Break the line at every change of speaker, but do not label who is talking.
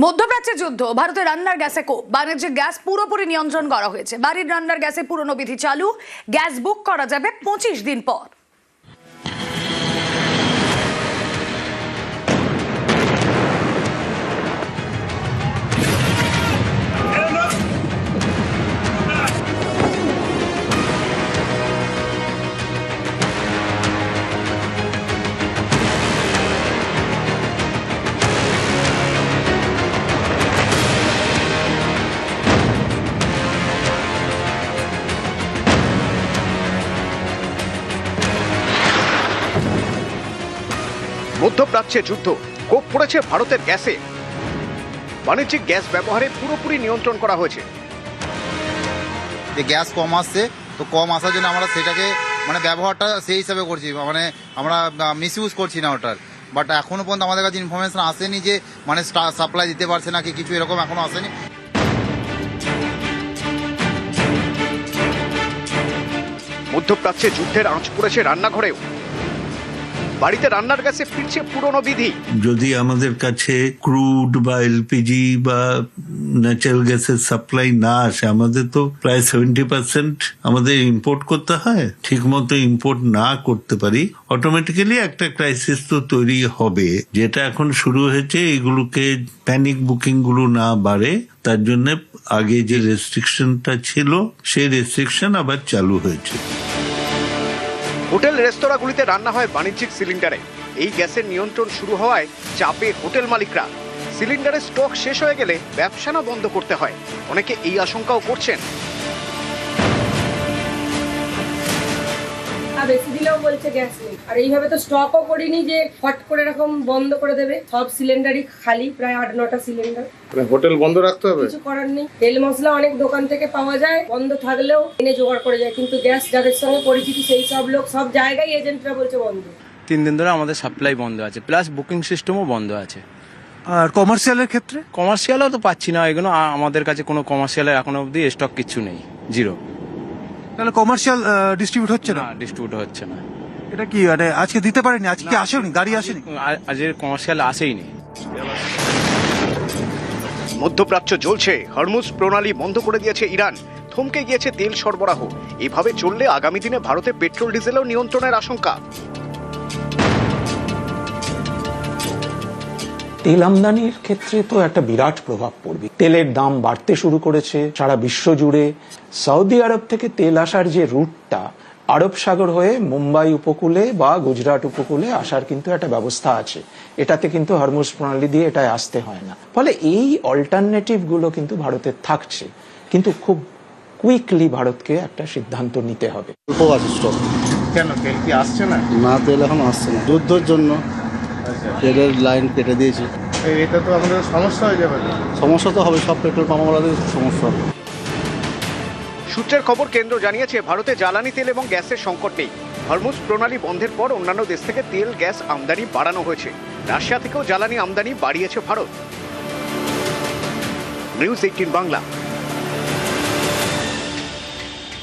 মধ্যপ্রাচ্যে যুদ্ধ, ভারতে রান্নার গ্যাসে কোপ, বাণিজ্যিক গ্যাস পুরোপুরি নিয়ন্ত্রণ করা হয়েছে। বাড়ির রান্নার গ্যাসে পুরনো বিধি চালু, গ্যাস বুক করা যাবে 25 দিন পর।
মধ্যপ্রাচ্যে যুদ্ধ, কোপ পড়েছে ভারতের গ্যাসে। বাণিজ্যিক গ্যাস ব্যবহারে পুরোপুরি নিয়ন্ত্রণ করা হয়েছে।
যে গ্যাস কম আসছে, তো কম আসার জন্য আমরা সেটাকে ব্যবহারটা সেই হিসাবে করছি, আমরা মিসইউজ করছি না ওটার। বাট এখনো পর্যন্ত আমাদের কাছে ইনফরমেশন আসেনি যে সাপ্লাই দিতে পারছে না কি কিছু, এরকম এখনো আসেনি।
মধ্যপ্রাচ্যে যুদ্ধের আঁচ পড়েছে রান্নাঘরেও। বাড়িতে রান্নার গ্যাসে ফিরছে পুরনো বিধি।
যদি আমাদের কাছে ক্রুড বা এলপিজি বা ন্যাচারাল গ্যাসের সাপ্লাই না আসে, আমাদের তো প্রায় 70% আমাদের ইম্পোর্ট করতে হয়। ঠিক মতো ইম্পোর্ট না করতে পারি, অটোমেটিক্যালি একটা ক্রাইসিস তো তৈরি হবে। যেটা এখন শুরু হয়েছে, এগুলোকে প্যানিক বুকিং গুলো না বাড়ে তার জন্য আগে যে রেস্ট্রিকশনটা ছিল সেই রেস্ট্রিকশন আবার চালু হয়েছে।
হোটেল রেস্তোরাঁগুলিতে রান্না হয় বাণিজ্যিক সিলিন্ডারে। এই গ্যাসের নিয়ন্ত্রণ শুরু হওয়ায় চাপে হোটেল মালিকরা। সিলিন্ডারের স্টক শেষ হয়ে গেলে ব্যবসা না বন্ধ করতে হয়। অনেকে এই আশঙ্কাও করছেন।
বেশি দিলেও বলছে গ্যাস নেই, আর এইভাবে তো স্টকও করিনি যে ফট করে এরকম বন্ধ করে দেবে। সব সিলিন্ডারই খালি, প্রায় 8-9টা সিলিন্ডার।
হোটেল বন্ধ রাখতে হবে,
কিছু করার নেই। তেল মশলা অনেক দোকান থেকে পাওয়া যায়, বন্ধ থাকলেও এনে জোগাড় করে যায়, কিন্তু গ্যাস যাদের সঙ্গে পরিচিতি সেই সব লোক সব জায়গায় এজেন্টরা বলছে বন্ধ।
3 দিন ধরে আমাদের সাপ্লাই বন্ধ আছে, প্লাস বুকিং সিস্টেমও বন্ধ আছে।
আর কমার্শিয়ালের ক্ষেত্রে?
কমার্শিয়ালও তো পাচ্ছি না এগুলো। আমাদের কাছে কোনো কমার্শিয়ালের এখনো অবধি স্টক কিছু নেই, জিরো।
তাহলে কমার্শিয়াল ডিস্ট্রিবিউট হচ্ছে না?
ডিস্ট্রিবিউট হচ্ছে না।
এটা কি আজকে দিতে পারেনি? আজকে কি আসেনি? গাড়ি আসেনি?
আজকে কমার্শিয়াল আসেইনি।
মধ্যপ্রাচ্য জ্বলছে, হরমুজ প্রণালী বন্ধ করে দিয়েছে ইরান। থমকে গিয়েছে তেল সরবরাহ। এভাবে চললে আগামী দিনে ভারতে পেট্রোল ডিজেলও নিয়ন্ত্রণের আশঙ্কা।
তেল আমদানির ক্ষেত্রে তো একটা বিরাট প্রভাব পড়বে। তেলের দাম বাড়তে শুরু করেছে সারা বিশ্ব জুড়ে। সৌদি আরব থেকে তেল আসার যে রুটটা, আরব সাগর হয়ে মুম্বাই উপকূলে বা গুজরাট উপকূলে আসার কিন্তু একটা ব্যবস্থা আছে। এটাতে কিন্তু হরমুজ প্রণালী দিয়ে এটাই আসতে হয় না। ফলে এই অল্টারনেটিভ গুলো কিন্তু ভারতের থাকছে, কিন্তু খুব কুইকলি ভারতকে একটা সিদ্ধান্ত নিতে হবে।
কেন তেল কি আসছে না?
না, তেল এখন আসছে না, যুদ্ধের জন্য তেলের লাইন কেটে দিয়েছে।
এটা তো আমাদের সমস্যা হয়ে যাবে।
সমস্যা তো হবে, সব পেট্রোল পাম্পওয়ালাদের সমস্যা হবে।
সূত্রের খবর, কেন্দ্র জানিয়েছে ভারতে জ্বালানি তেল এবং গ্যাসের সংকট নেই। হরমুজ প্রণালী বন্ধের পর অন্যান্য দেশ থেকে তেল গ্যাস আমদানি বাড়ানো হয়েছে। রাশিয়া থেকেও জ্বালানি আমদানি বাড়িয়েছে ভারত। নিউজ 18 বাংলা।